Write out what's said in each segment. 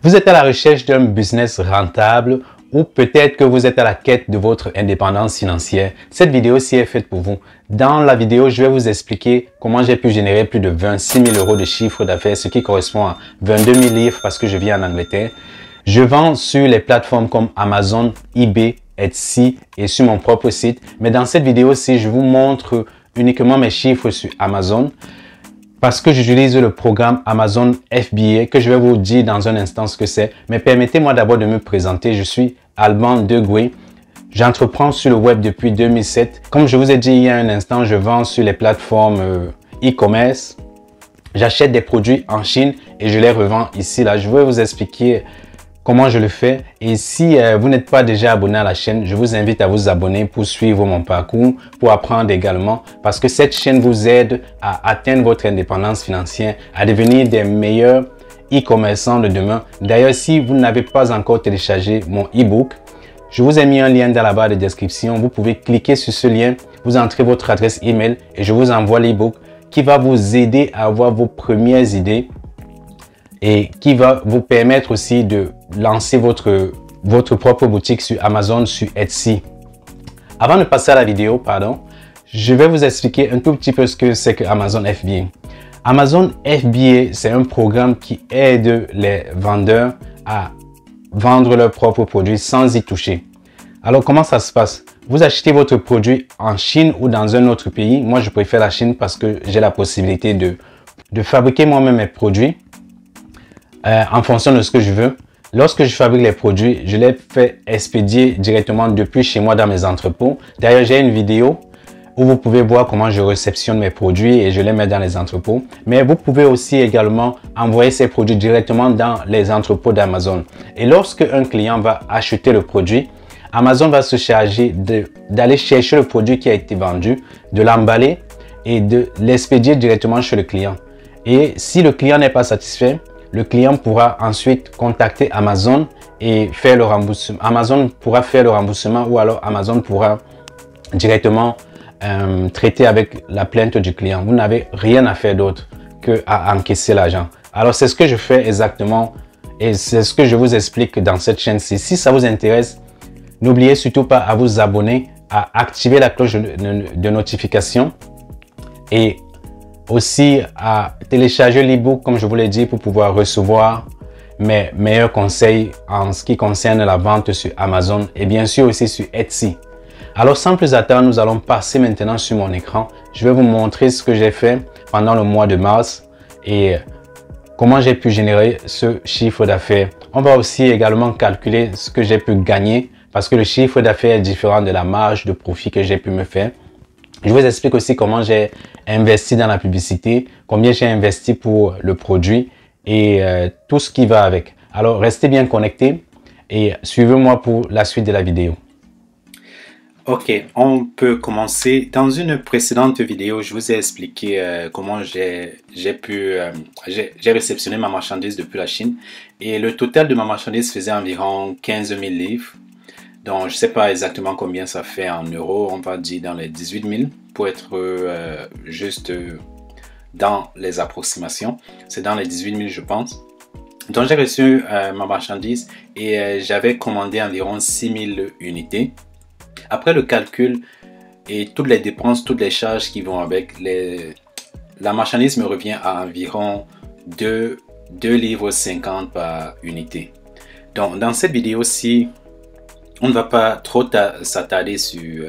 Vous êtes à la recherche d'un business rentable ou peut-être que vous êtes à la quête de votre indépendance financière. Cette vidéo-ci est faite pour vous. Dans la vidéo, je vais vous expliquer comment j'ai pu générer plus de 26 000 euros de chiffre d'affaires, ce qui correspond à 22 000 livres parce que je vis en Angleterre. Je vends sur les plateformes comme Amazon, eBay, Etsy et sur mon propre site. Mais dans cette vidéo-ci, je vous montre uniquement mes chiffres sur Amazon, parce que j'utilise le programme Amazon FBA que je vais vous dire dans un instant ce que c'est. Mais permettez-moi d'abord de me présenter. Je suis Alban Degué. J'entreprends sur le web depuis 2007. Comme je vous ai dit il y a un instant, je vends sur les plateformes e-commerce. J'achète des produits en Chine et je les revends ici. Là, je vais vous expliquer comment je le fais. Et si vous n'êtes pas déjà abonné à la chaîne, je vous invite à vous abonner pour suivre mon parcours, pour apprendre également, parce que cette chaîne vous aide à atteindre votre indépendance financière, à devenir des meilleurs e-commerçants de demain. D'ailleurs, si vous n'avez pas encore téléchargé mon e-book, je vous ai mis un lien dans la barre de description. Vous pouvez cliquer sur ce lien, vous entrez votre adresse email et je vous envoie l'e-book qui va vous aider à avoir vos premières idées et qui va vous permettre aussi de lancer votre propre boutique sur Amazon, sur Etsy. Avant de passer à la vidéo, je vais vous expliquer un tout petit peu ce que c'est que Amazon FBA. Amazon FBA, c'est un programme qui aide les vendeurs à vendre leurs propres produits sans y toucher. Alors, comment ça se passe? Vous achetez votre produit en Chine ou dans un autre pays. Moi, je préfère la Chine parce que j'ai la possibilité de fabriquer moi-même mes produits en fonction de ce que je veux. Lorsque je fabrique les produits, je les fais expédier directement depuis chez moi dans mes entrepôts. D'ailleurs, j'ai une vidéo où vous pouvez voir comment je réceptionne mes produits et je les mets dans les entrepôts. Mais vous pouvez aussi également envoyer ces produits directement dans les entrepôts d'Amazon. Et lorsque un client va acheter le produit, Amazon va se charger d'aller chercher le produit qui a été vendu, de l'emballer et de l'expédier directement chez le client. Et si le client n'est pas satisfait, le client pourra ensuite contacter Amazon et faire le remboursement. Amazon pourra faire le remboursement ou alors Amazon pourra directement traiter avec la plainte du client. Vous n'avez rien à faire d'autre que à encaisser l'argent. Alors c'est ce que je fais exactement et c'est ce que je vous explique dans cette chaîne-ci. Si ça vous intéresse, n'oubliez surtout pas à vous abonner, à activer la cloche de notification et aussi à télécharger l'e-book comme je vous l'ai dit pour pouvoir recevoir mes meilleurs conseils en ce qui concerne la vente sur Amazon et bien sûr aussi sur Etsy. Alors sans plus attendre, nous allons passer maintenant sur mon écran. Je vais vous montrer ce que j'ai fait pendant le mois de mars et comment j'ai pu générer ce chiffre d'affaires. On va aussi également calculer ce que j'ai pu gagner parce que le chiffre d'affaires est différent de la marge de profit que j'ai pu me faire. Je vous explique aussi comment j'ai investi dans la publicité, combien j'ai investi pour le produit et tout ce qui va avec. Alors, restez bien connectés et suivez-moi pour la suite de la vidéo. Ok, on peut commencer. Dans une précédente vidéo, je vous ai expliqué comment j'ai réceptionné ma marchandise depuis la Chine. Et le total de ma marchandise faisait environ 15 000 livres. Donc, je ne sais pas exactement combien ça fait en euros, on va dire dans les 18 000 pour être juste dans les approximations. C'est dans les 18 000 je pense. Donc, j'ai reçu ma marchandise et j'avais commandé environ 6 000 unités. Après le calcul et toutes les dépenses, toutes les charges qui vont avec, la marchandise me revient à environ 2,50 livres par unité. Donc, dans cette vidéo-ci, on ne va pas trop s'attarder dessus,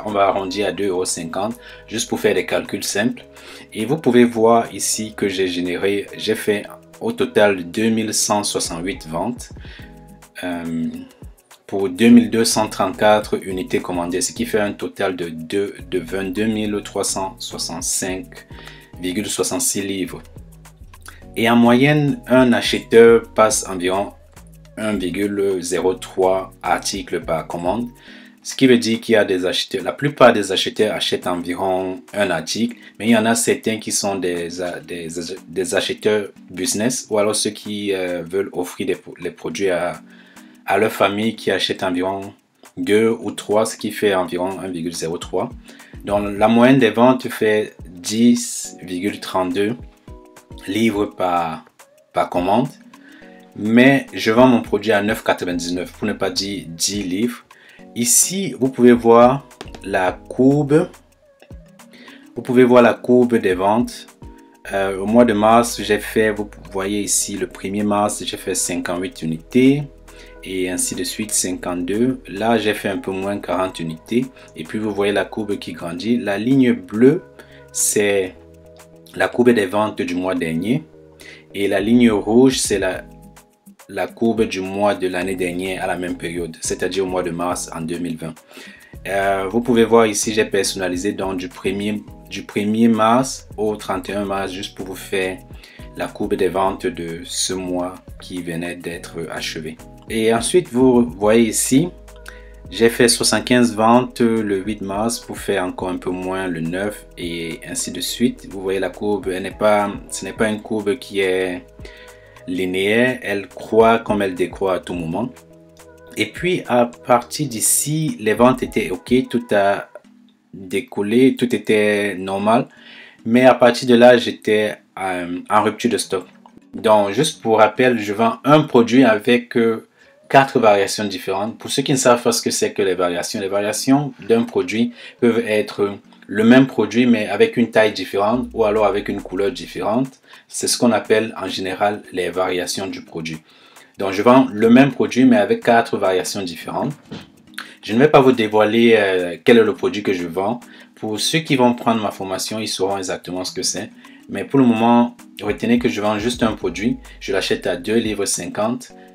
on va arrondir à 2,50 € juste pour faire des calculs simples. Et vous pouvez voir ici que j'ai fait au total 2168 ventes pour 2234 unités commandées, ce qui fait un total de 22 365,66 livres. Et en moyenne, un acheteur passe environ 1,03 articles par commande, ce qui veut dire qu'il y a des acheteurs, la plupart des acheteurs achètent environ un article, mais il y en a certains qui sont des acheteurs business ou alors ceux qui veulent offrir les produits à leur famille qui achètent environ 2 ou 3, ce qui fait environ 1,03. Donc la moyenne des ventes fait 10,32 livres par commande. mais je vends mon produit à 9,99 pour ne pas dire 10 livres. Ici, vous pouvez voir la courbe. Vous pouvez voir la courbe des ventes. Au mois de mars, j'ai fait, vous voyez ici, le 1er mars, j'ai fait 58 unités. Et ainsi de suite, 52. Là, j'ai fait un peu moins, 40 unités. Et puis, vous voyez la courbe qui grandit. La ligne bleue, c'est la courbe des ventes du mois dernier. Et la ligne rouge, c'est la courbe du mois de l'année dernière à la même période, c'est-à-dire au mois de mars en 2020. Vous pouvez voir ici, j'ai personnalisé donc du 1er mars au 31 mars, juste pour vous faire la courbe des ventes de ce mois qui venait d'être achevé. Et ensuite, vous voyez ici, j'ai fait 75 ventes le 8 mars pour faire encore un peu moins le 9 et ainsi de suite. Vous voyez la courbe, ce n'est pas une courbe qui est linéaire, elle croît comme elle décroît à tout moment. Et puis à partir d'ici, les ventes étaient ok, tout a décollé, tout était normal. Mais à partir de là, j'étais en rupture de stock. Donc juste pour rappel, je vends un produit avec 4 variations différentes. Pour ceux qui ne savent pas ce que c'est que les variations d'un produit peuvent être le même produit mais avec une taille différente ou alors avec une couleur différente. C'est ce qu'on appelle en général les variations du produit. Donc je vends le même produit mais avec 4 variations différentes. Je ne vais pas vous dévoiler quel est le produit que je vends. Pour ceux qui vont prendre ma formation, ils sauront exactement ce que c'est. Mais pour le moment, retenez que je vends juste un produit. Je l'achète à 2,50 livres.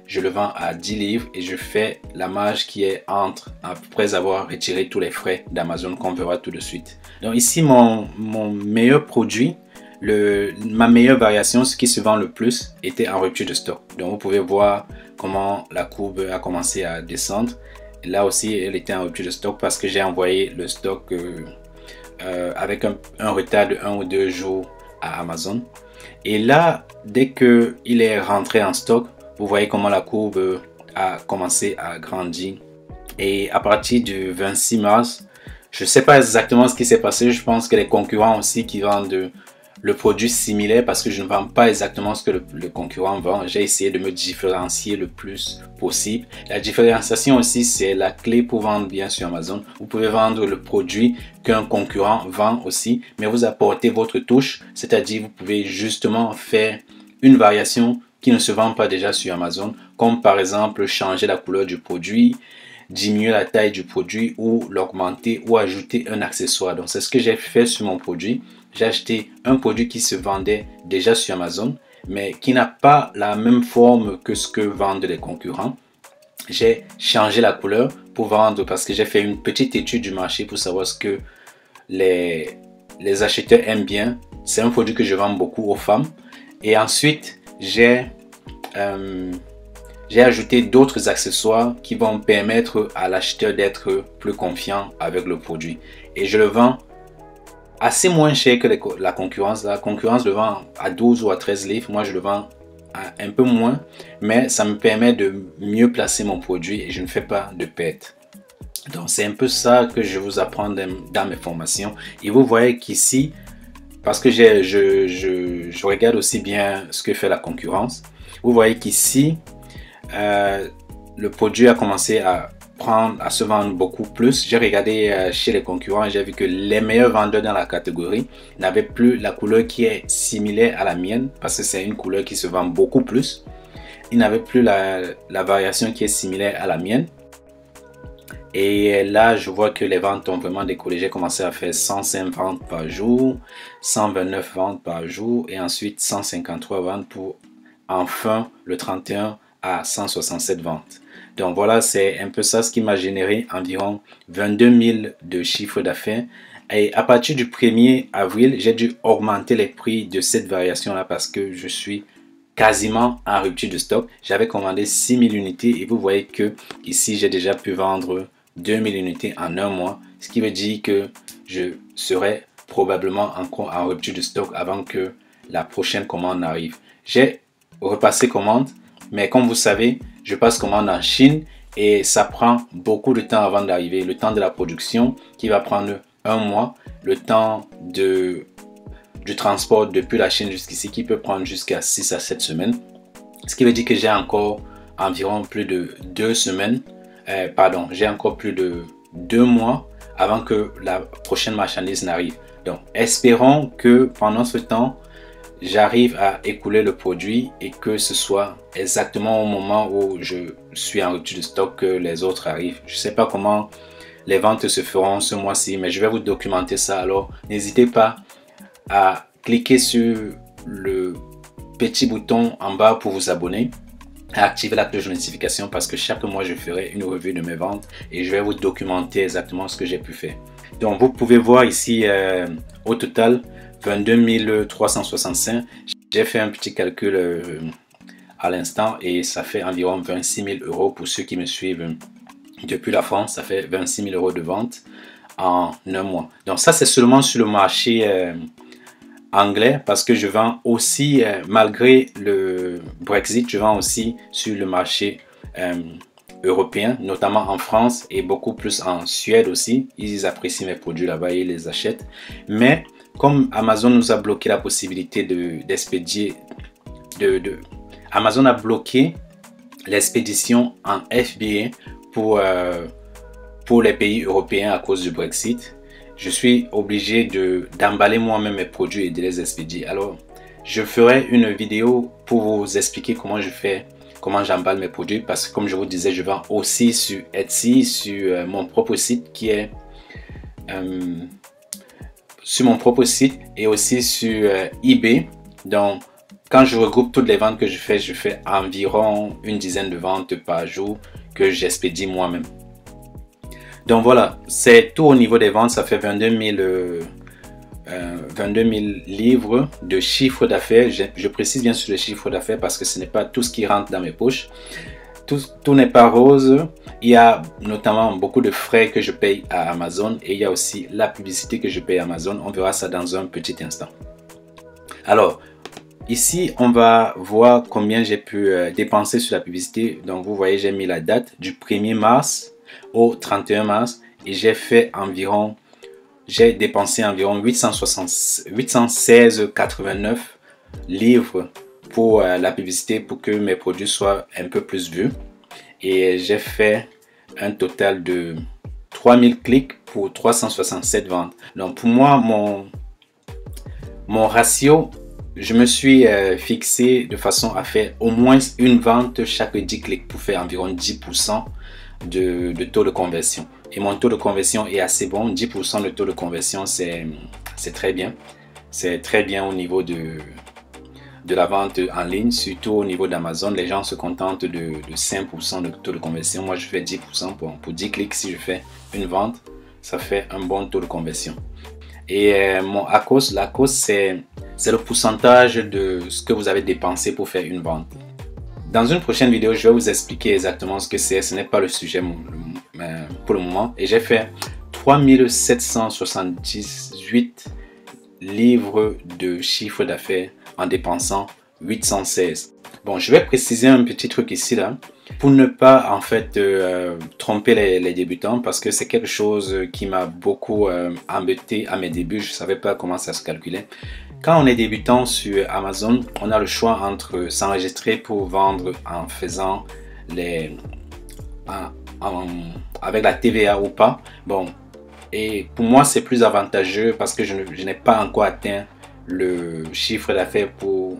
Je le vends à 10 livres et je fais la marge qui est entre, après avoir retiré tous les frais d'Amazon qu'on verra tout de suite. Donc ici, mon meilleur produit, ma meilleure variation, ce qui se vend le plus, était en rupture de stock. Donc vous pouvez voir comment la courbe a commencé à descendre. Et là aussi, elle était en rupture de stock parce que j'ai envoyé le stock avec un retard de 1 ou 2 jours à Amazon. Et là, dès qu'il est rentré en stock, vous voyez comment la courbe a commencé à grandir. Et à partir du 26 mars, je ne sais pas exactement ce qui s'est passé. Je pense que les concurrents aussi qui vendent le produit similaire, parce que je ne vends pas exactement ce que le concurrent vend. J'ai essayé de me différencier le plus possible. La différenciation aussi, c'est la clé pour vendre bien sur Amazon. Vous pouvez vendre le produit qu'un concurrent vend aussi, mais vous apportez votre touche, c'est-à-dire vous pouvez justement faire une variation qui ne se vend pas déjà sur Amazon, comme par exemple changer la couleur du produit, diminuer la taille du produit ou l'augmenter ou ajouter un accessoire. Donc c'est ce que j'ai fait sur mon produit. J'ai acheté un produit qui se vendait déjà sur Amazon, mais qui n'a pas la même forme que ce que vendent les concurrents. J'ai changé la couleur pour vendre parce que j'ai fait une petite étude du marché pour savoir ce que les acheteurs aiment bien. C'est un produit que je vends beaucoup aux femmes. Et ensuite, j'ai ajouté d'autres accessoires qui vont permettre à l'acheteur d'être plus confiant avec le produit. Et je le vends assez moins cher que la concurrence. La concurrence le vend à 12 ou à 13 livres. Moi, je le vends à un peu moins, mais ça me permet de mieux placer mon produit et je ne fais pas de perte. Donc, c'est un peu ça que je vous apprends dans mes formations. Et vous voyez qu'ici, parce que je regarde aussi bien ce que fait la concurrence, vous voyez qu'ici, le produit a commencé à se vendre beaucoup plus. J'ai regardé chez les concurrents et j'ai vu que les meilleurs vendeurs dans la catégorie n'avaient plus la couleur qui est similaire à la mienne, parce que c'est une couleur qui se vend beaucoup plus. Ils n'avaient plus la variation qui est similaire à la mienne. Et là, je vois que les ventes ont vraiment décollé. J'ai commencé à faire 105 ventes par jour, 129 ventes par jour et ensuite 153 ventes pour enfin le 31 à 167 ventes. Donc voilà, c'est un peu ça ce qui m'a généré environ 22 000 de chiffre d'affaires. Et à partir du 1er avril, j'ai dû augmenter les prix de cette variation-là parce que je suis quasiment en rupture de stock. J'avais commandé 6 000 unités et vous voyez que ici, j'ai déjà pu vendre 2 000 unités en un mois. Ce qui veut dire que je serai probablement encore en rupture de stock avant que la prochaine commande arrive. J'ai repassé commande, mais comme vous savez, je passe commande en Chine et ça prend beaucoup de temps avant d'arriver. Le temps de la production qui va prendre un mois, le temps du transport depuis la Chine jusqu'ici qui peut prendre jusqu'à 6 à 7 semaines. Ce qui veut dire que j'ai encore environ plus de 2 semaines, j'ai encore plus de 2 mois avant que la prochaine marchandise n'arrive. Donc, espérons que pendant ce temps, j'arrive à écouler le produit et que ce soit exactement au moment où je suis en rupture de stock que les autres arrivent. Je ne sais pas comment les ventes se feront ce mois-ci, mais je vais vous documenter ça. Alors, n'hésitez pas à cliquer sur le petit bouton en bas pour vous abonner, à activer la cloche de notification parce que chaque mois, je ferai une revue de mes ventes et je vais vous documenter exactement ce que j'ai pu faire. Donc, vous pouvez voir ici au total 22 365. J'ai fait un petit calcul à l'instant et ça fait environ 26 000 euros pour ceux qui me suivent depuis la France. Ça fait 26 000 euros de vente en un mois. Donc ça, c'est seulement sur le marché anglais parce que je vends aussi, malgré le Brexit, je vends aussi sur le marché européen, notamment en France et beaucoup plus en Suède aussi. Ils apprécient mes produits là-bas et ils les achètent. Mais comme Amazon nous a bloqué la possibilité d'expédier, Amazon a bloqué l'expédition en FBA pour les pays européens à cause du Brexit, je suis obligé d'emballer moi-même mes produits et de les expédier. Alors, je ferai une vidéo pour vous expliquer comment j'emballe mes produits parce que comme je vous disais, je vends aussi sur Etsy, sur mon propre site qui est sur mon propre site et aussi sur eBay. Donc, quand je regroupe toutes les ventes que je fais environ une dizaine de ventes par jour que j'expédie moi-même. Donc voilà, c'est tout au niveau des ventes. Ça fait 22 000 livres de chiffre d'affaires. Je précise bien sur le chiffre d'affaires parce que ce n'est pas tout ce qui rentre dans mes poches. Tout n'est pas rose. Il y a notamment beaucoup de frais que je paye à Amazon et il y a aussi la publicité que je paye à Amazon. On verra ça dans un petit instant. Alors, ici, on va voir combien j'ai pu dépenser sur la publicité. Donc, vous voyez, j'ai mis la date du 1er mars au 31 mars et j'ai dépensé environ 816,89 livres pour la publicité pour que mes produits soient un peu plus vus. Et j'ai fait un total de 3000 clics pour 367 ventes. Donc, pour moi, mon ratio, je me suis fixé de façon à faire au moins une vente chaque 10 clics pour faire environ 10% de taux de conversion. Et mon taux de conversion est assez bon. 10% de taux de conversion, c'est très bien. C'est très bien au niveau de la vente en ligne, surtout au niveau d'Amazon. Les gens se contentent de 5% de taux de conversion. Moi, je fais 10% pour 10 clics. Si je fais une vente, ça fait un bon taux de conversion. Et mon ACOS, l'ACOS, c'est le pourcentage de ce que vous avez dépensé pour faire une vente. Dans une prochaine vidéo, je vais vous expliquer exactement ce que c'est. Ce n'est pas le sujet pour le moment. Et j'ai fait 3778 livres de chiffre d'affaires en dépensant 816. Bon, je vais préciser un petit truc ici là pour ne pas en fait tromper les débutants parce que c'est quelque chose qui m'a beaucoup embêté à mes débuts. Je ne savais pas comment ça se calculait. Quand on est débutant sur Amazon, on a le choix entre s'enregistrer pour vendre en faisant avec la TVA ou pas. Bon, et pour moi c'est plus avantageux parce que je n'ai pas encore atteint le chiffre d'affaires pour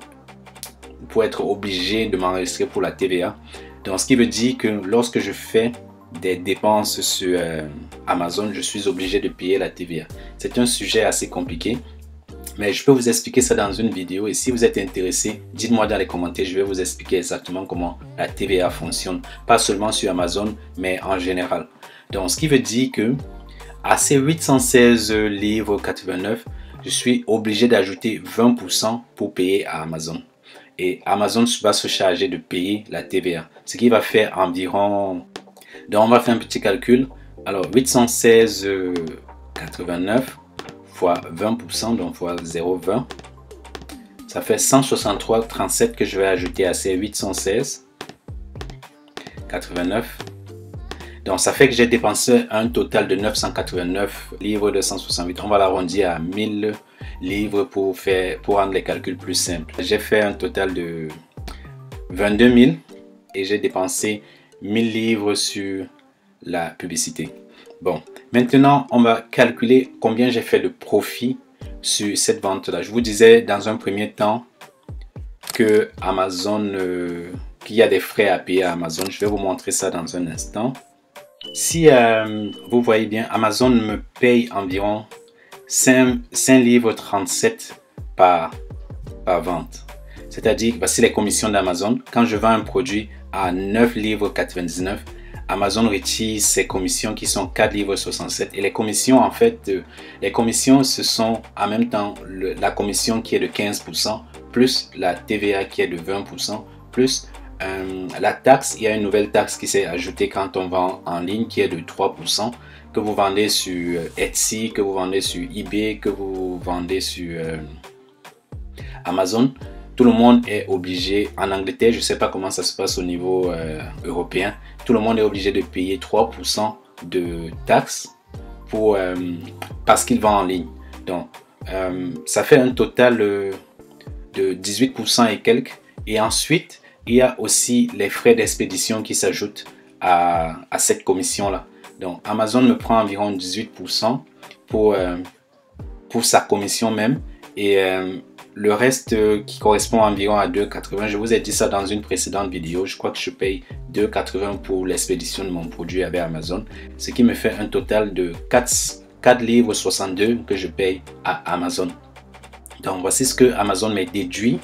être obligé de m'enregistrer pour la TVA. Donc ce qui veut dire que lorsque je fais des dépenses sur Amazon, je suis obligé de payer la TVA. C'est un sujet assez compliqué, mais je peux vous expliquer ça dans une vidéo. Et si vous êtes intéressé, dites-moi dans les commentaires, je vais vous expliquer exactement comment la TVA fonctionne, pas seulement sur Amazon, mais en général. Donc ce qui veut dire que à ces 816 livres 89, je suis obligé d'ajouter 20% pour payer à Amazon. Et Amazon va se charger de payer la TVA. Ce qui va faire environ... Donc on va faire un petit calcul. Alors 816,89 fois 20%, donc fois 0,20. Ça fait 163,37 que je vais ajouter à ces 816,89. Donc ça fait que j'ai dépensé un total de 989 livres de 168. On va l'arrondir à 1000 livres pour rendre les calculs plus simples. J'ai fait un total de 22 000 et j'ai dépensé 1000 livres sur la publicité. Bon, maintenant, on va calculer combien j'ai fait de profit sur cette vente-là. Je vous disais dans un premier temps que Amazon, qu'il y a des frais à payer à Amazon. Je vais vous montrer ça dans un instant. Si vous voyez bien, Amazon me paye environ 5 livres 37 par vente. C'est-à-dire, voici les commissions d'Amazon. Quand je vends un produit à 9 livres 99, Amazon retire ses commissions qui sont 4 livres 67. Et les commissions, en fait, les commissions, ce sont en même temps la commission qui est de 15%, plus la TVA qui est de 20%, plus la taxe. Il y a une nouvelle taxe qui s'est ajoutée quand on vend en ligne qui est de 3%, que vous vendez sur Etsy, que vous vendez sur eBay, que vous vendez sur Amazon. Tout le monde est obligé, en Angleterre, je ne sais pas comment ça se passe au niveau européen, tout le monde est obligé de payer 3% de taxes parce qu'il vend en ligne. Donc, ça fait un total de 18% et quelques. Et ensuite, il y a aussi les frais d'expédition qui s'ajoutent à cette commission-là. Donc, Amazon me prend environ 18% pour sa commission même. Et le reste qui correspond environ à 2,80. Je vous ai dit ça dans une précédente vidéo. Je crois que je paye 2,80 pour l'expédition de mon produit avec Amazon. Ce qui me fait un total de 4 livres 62 que je paye à Amazon. Donc voici ce que Amazon m'a déduit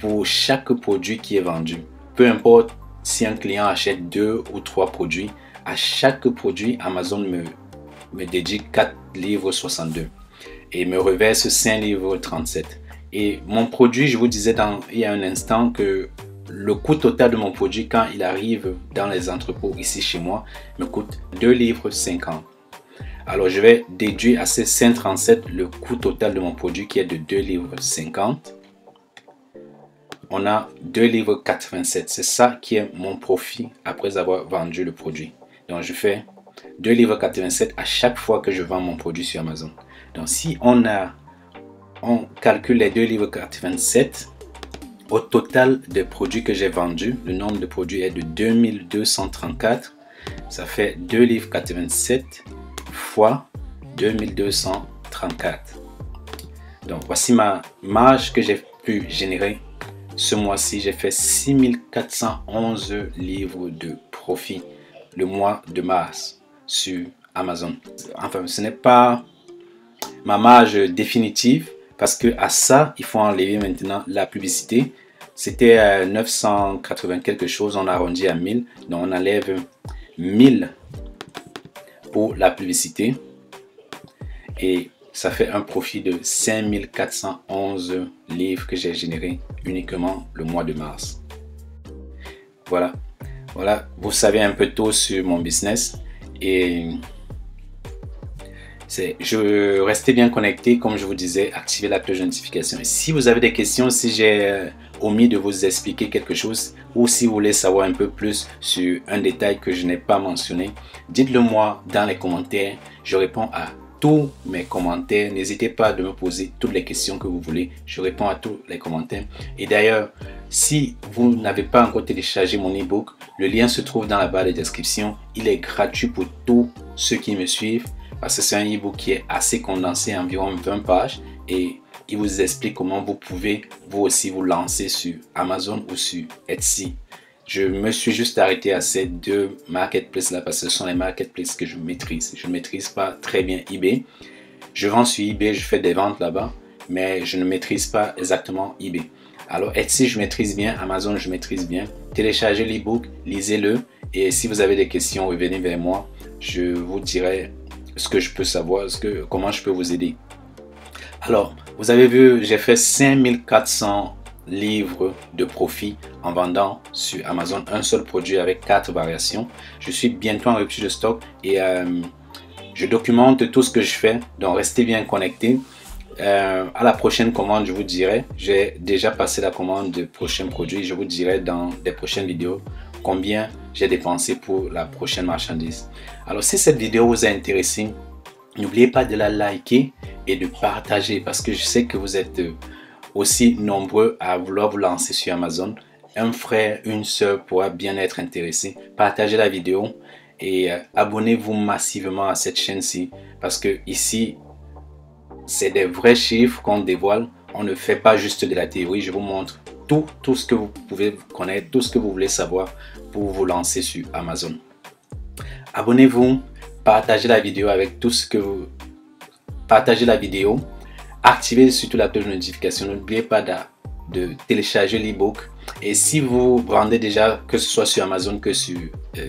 pour chaque produit qui est vendu. Peu importe si un client achète 2 ou 3 produits, à chaque produit, Amazon me dédie 4 livres 62 et me reverse 5 livres 37. Et mon produit, je vous disais il y a un instant que le coût total de mon produit quand il arrive dans les entrepôts ici chez moi me coûte 2 livres 50. Alors je vais déduire à ces 5,37 le coût total de mon produit qui est de 2 livres 50. On a 2 livres 87. C'est ça qui est mon profit après avoir vendu le produit. Donc je fais 2 livres 87 à chaque fois que je vends mon produit sur Amazon. Donc si on calcule les 2 livres 87 au total des produits que j'ai vendus, le nombre de produits est de 2234. Ça fait 2 livres 87 fois 2234. Donc voici ma marge que j'ai pu générer ce mois-ci. J'ai fait 6411 livres de profit le mois de mars sur Amazon. Enfin, ce n'est pas ma marge définitive parce que à ça, il faut enlever maintenant la publicité. C'était 980 quelque chose, on arrondit à 1000. Donc on enlève 1000 pour la publicité et ça fait un profit de 5411 livres que j'ai généré uniquement le mois de mars. Voilà, vous savez un peu tout sur mon business et restez bien connecté, comme je vous disais, activez la cloche de notification. Et si vous avez des questions, si j'ai omis de vous expliquer quelque chose ou si vous voulez savoir un peu plus sur un détail que je n'ai pas mentionné, dites-le moi dans les commentaires. Je réponds à tous mes commentaires. N'hésitez pas de me poser toutes les questions que vous voulez. Je réponds à tous les commentaires. Et d'ailleurs, si vous n'avez pas encore téléchargé mon e-book, le lien se trouve dans la barre de description. Il est gratuit pour tous ceux qui me suivent parce que c'est un e-book qui est assez condensé, environ 20 pages et il vous explique comment vous pouvez vous aussi vous lancer sur Amazon ou sur Etsy. Je me suis juste arrêté à ces deux marketplaces là parce que ce sont les marketplaces que je maîtrise. Je ne maîtrise pas très bien eBay. Je vends sur eBay, je fais des ventes là-bas, mais je ne maîtrise pas exactement eBay. Alors Etsy, je maîtrise bien, Amazon, je maîtrise bien. Téléchargez l'e-book, lisez-le et si vous avez des questions, revenez vers moi. Je vous dirai ce que je peux savoir, comment je peux vous aider. Alors, vous avez vu, j'ai fait 5400 livres de profit en vendant sur Amazon un seul produit avec 4 variations. Je suis bientôt en rupture de stock et je documente tout ce que je fais, donc restez bien connectés. À la prochaine commande, je vous dirai, j'ai déjà passé la commande de prochains produits, je vous dirai dans des prochaines vidéos combien j'ai dépensé pour la prochaine marchandise. Alors si cette vidéo vous a intéressé, n'oubliez pas de la liker et de partager parce que je sais que vous êtes aussi nombreux à vouloir vous lancer sur Amazon un frère, une sœur pourra bien être intéressé. Partagez la vidéo et abonnez-vous massivement à cette chaîne-ci parce que ici, c'est des vrais chiffres qu'on dévoile. On ne fait pas juste de la théorie. Je vous montre tout ce que vous pouvez connaître, tout ce que vous voulez savoir pour vous lancer sur Amazon. Abonnez-vous, partagez la vidéo avec tout ce que vous... Partagez la vidéo, activez surtout la cloche de notification. N'oubliez pas de télécharger l'ebook. Et si vous vendez déjà, que ce soit sur Amazon, que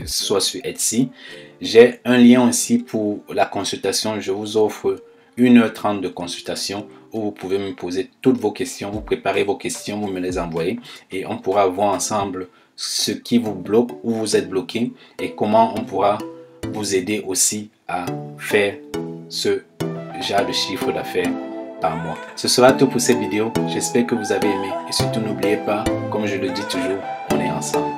soit sur Etsy, j'ai un lien aussi pour la consultation. Je vous offre 1h30 de consultation où vous pouvez me poser toutes vos questions, vous préparez vos questions, vous me les envoyez et on pourra voir ensemble ce qui vous bloque, où vous êtes bloqué et comment on pourra vous aider aussi à faire ce genre de chiffre d'affaires par mois. Ce sera tout pour cette vidéo. J'espère que vous avez aimé et surtout n'oubliez pas, comme je le dis toujours, on est ensemble.